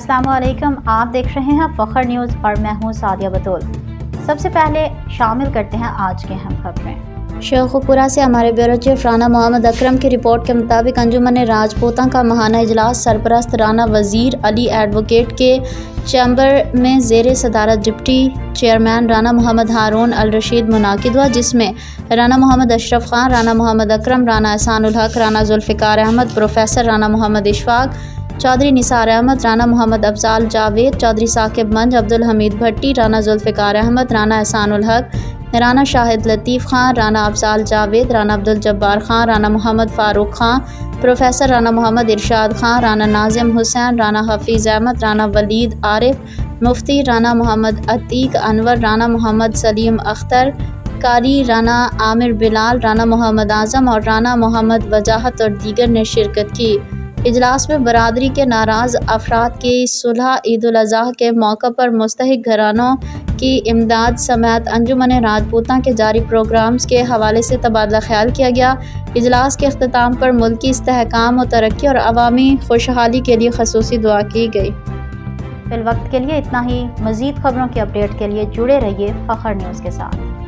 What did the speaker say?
अस्सलाम वालेकुम। आप देख रहे हैं फखर न्यूज़ और मैं हूँ सादिया बतौल। सबसे पहले शामिल करते हैं आज की अहम खबरें। शेखुपुरा से हमारे ब्यूरो चीफ राना मोहम्मद अकरम की रिपोर्ट के मुताबिक अंजुमन राजपूतां का माहाना इजलास सरपरस्त राना वजीर अली एडवोकेट के चैम्बर में ज़ेर सदारत डिप्टी चेयरमैन राना मोहम्मद हारून अल रशीद मुनाकिद हुआ, जिसमें राना मोहम्मद अशरफ खान, राना मोहम्मद अकरम, राना एहसानुल हक, राना जुल्फ़िकार अहमद, प्रोफेसर राना मोहम्मद इशफाक, चौधरी निसार अहमद, राना मोहम्मद अफजाल जावेद, चौधरी साकिब मंज, अब्दुल हमीद भट्टी, राना जुल्फ़िकार अहमद, राना एहसानुल हक, राना शाहिद लतीफ़ खान, राना अफजाल जावेद, राना अब्दुल जब्बार खान, राना मोहम्मद फ़ारूक खान, प्रोफेसर राना मोहम्मद इरशाद खान, राना नाजिम हुसैन, राना हफीज़ अहमद, राना वलीद आरिफ, मुफ्ती राना मोहम्मद अतीक अनवर, राना मोहम्मद सलीम अख्तर, कारी राना आमिर बिलाल, राना मोहम्मद आज़म और राना मोहम्मद वजाहत और दीगर ने शिरकत की। इजलास में बरादरी के नाराज़ अफराद की सुलह, ईद उल अज़हा के मौका पर मुस्तहिक घरानों की इमदाद समेत अंजुमन राजपूतां के जारी प्रोग्राम्स के हवाले से तबादला ख्याल किया गया। इजलास के अख्ताम पर मुल्की इस्तेहकाम व तरक्की और अवामी खुशहाली के लिए खसूसी दुआ की गई। फिल वक्त के लिए इतना ही। मज़ीद खबरों की अपडेट के लिए जुड़े रहिए फखर न्यूज़ के साथ।